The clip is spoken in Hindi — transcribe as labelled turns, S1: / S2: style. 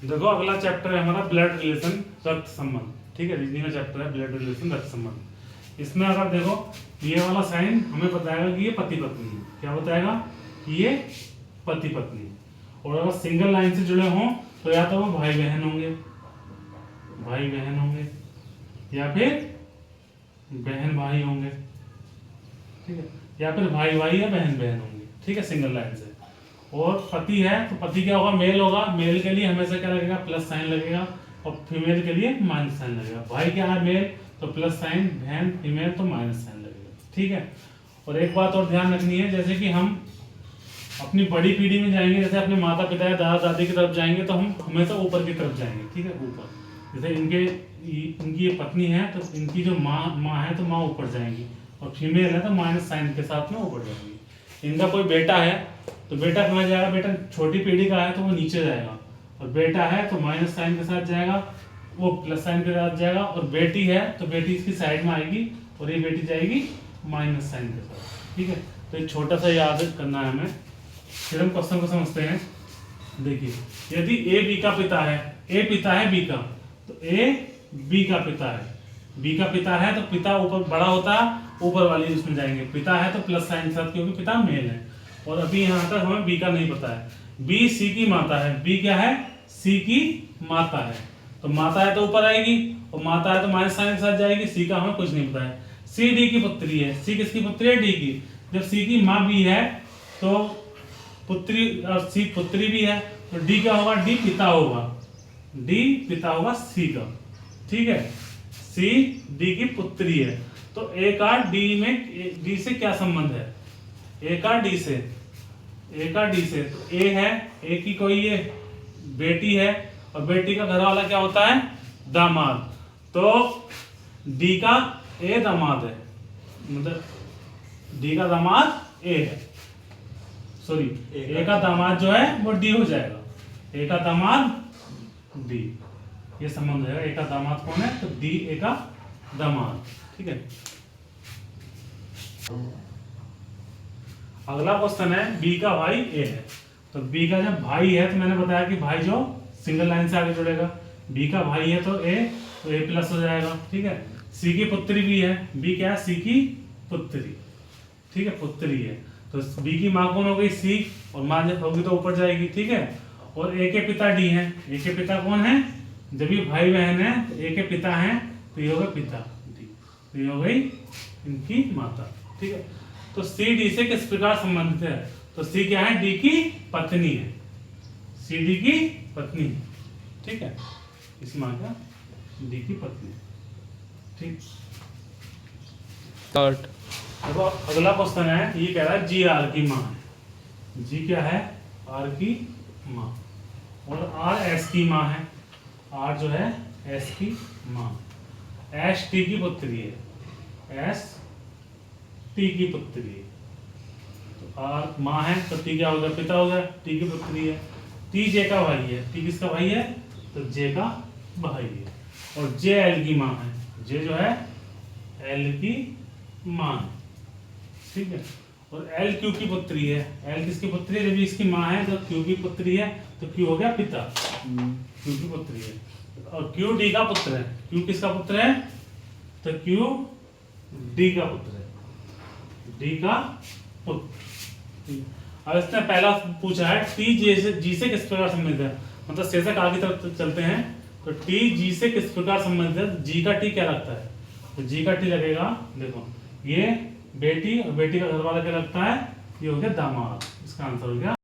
S1: देखो अगला चैप्टर है हमारा ब्लड रिलेशन, रक्त संबंध। ठीक है, रीजनिंग का चैप्टर है ब्लड रिलेशन, रक्त संबंध। इसमें अगर देखो ये वाला साइन हमें बताएगा कि ये पति पत्नी है। क्या बताएगा कि ये पति पत्नी। और अगर सिंगल लाइन से जुड़े हों तो या तो वो भाई बहन होंगे, भाई बहन होंगे, या फिर बहन भाई होंगे। ठीक है, या फिर भाई भाई या बहन बहन होंगे। ठीक है, सिंगल लाइन से। और पति है तो पति क्या होगा, मेल होगा। मेल के लिए हमेशा क्या लगेगा, प्लस साइन लगेगा, और फीमेल के लिए माइनस साइन लगेगा। भाई क्या है, मेल, तो प्लस साइन, बहन फीमेल तो माइनस साइन लगेगा। ठीक है, और एक बात और ध्यान रखनी है, जैसे कि हम अपनी बड़ी पीढ़ी में जाएंगे, जैसे अपने माता पिता या दादा दादी की तरफ जाएंगे तो हम हमेशा ऊपर की तरफ जाएंगे। ठीक है, ऊपर। जैसे इनकी ये पत्नी है तो इनकी जो माँ है तो माँ ऊपर जाएंगी, और फीमेल है तो माइनस साइन के साथ में ऊपर जाएंगी। इनका कोई बेटा है तो बेटा कहाँ जाएगा, बेटा छोटी पीढ़ी का है तो वो नीचे जाएगा, और बेटा है तो माइनस साइन के साथ जाएगा, वो प्लस साइन के साथ जाएगा। और बेटी है तो बेटी इसकी साइड में आएगी, और ये बेटी जाएगी माइनस साइन के साथ। ठीक है, तो एक छोटा सा याद करना है हमें। फिर हम क्वेश्चन को समझते हैं। देखिए, यदि ए बी का पिता है, ए पिता है बी का, तो ए बी का पिता है, बी का पिता है तो पिता ऊपर बड़ा होता है, ऊपर वाली उसमें जाएंगे। पिता है तो प्लस साइन के साथ, क्योंकि पिता मेल है। और अभी यहाँ तक हमें बी का नहीं पता है। बी सी की माता है, बी क्या है, सी की माता है, तो माता है तो ऊपर आएगी, और माता है तो माइनस साइन के साथ जाएगी। सी का हमें कुछ नहीं पता है। सी डी की पुत्री है, सी किसकी पुत्री है, डी की। जब सी की माँ बी है तो पुत्री, और सी पुत्री भी है, तो डी क्या होगा, डी पिता होगा, डी पिता होगा सी का। ठीक है, सी डी की पुत्री है, तो ए का डी में, डी से क्या संबंध है, ए का डी से, ए का डी से, तो ए है, ए की कोई ये बेटी है, और बेटी का घर वाला क्या होता है, दामाद। तो डी का ए दामाद है, मतलब डी का दामाद ए है, सॉरी ए का दामाद जो है वो डी हो जाएगा, ए का दामाद डी, ये संबंध है। ए का दामाद कौन है, तो डी ए का दामाद। ठीक है, अगला क्वेश्चन है, बी का भाई ए है। तो बी का जब भाई है तो मैंने बताया कि भाई जो सिंगल लाइन से आगे जुड़ेगा। बी का भाई है तो ए प्लस हो जाएगा। ठीक है, सी की पुत्री भी है, बी क्या है, सी की पुत्री। ठीक है, पुत्री है, तो बी की माँ कौन हो गई, सी, और माँ जब होगी तो ऊपर जाएगी। ठीक है, और ए के पिता डी है, ए के पिता कौन है, जब ये भाई बहन है तो ए के पिता है, तो ये हो गया पिता डी, तो ये हो गई इनकी माता। ठीक है, तो सी डी से किस प्रकार संबंधित है, तो सी क्या है, डी की पत्नी है, सी डी की पत्नी है। ठीक है, इस माँ का डी की पत्नी। ठीक, देखो अगला क्वेश्चन है, ये कह रहा है जी आर की माँ है। जी क्या है, आर की माँ, और आर एस की माँ है, आर जो है एस की माँ, एस टी की पुत्री है, एस टी की पुत्री है। तो आर माँ है तो टी क्या हो गया, पिता हो गया, टी की पुत्री है। टी जे का भाई है, टी किसका भाई है, तो जे का भाई है। और जे एल की माँ है, जे जो है एल की माँ है। ठीक है, और एल क्यू की पुत्री है, एल किसकी पुत्री है, जब इसकी माँ है तो क्यू की पुत्री है, तो क्यू हो गया पिता, क्यू की पुत्री है। और क्यू डी का पुत्र है, क्यू किसका पुत्र है, तो क्यू डी का पुत्र है, डी का पुत्र। अब इसने पहला पूछा है टी जी से किस प्रकार संबंधित है, मतलब शीर्षक आगे तरफ चलते हैं। तो टी जी से किस प्रकार संबंधित है, जी का टी क्या लगता है, तो जी का टी लगेगा, देखो ये बेटी, और बेटी का घर वाला क्या लगता है, ये हो गया दामाद। इसका आंसर हो गया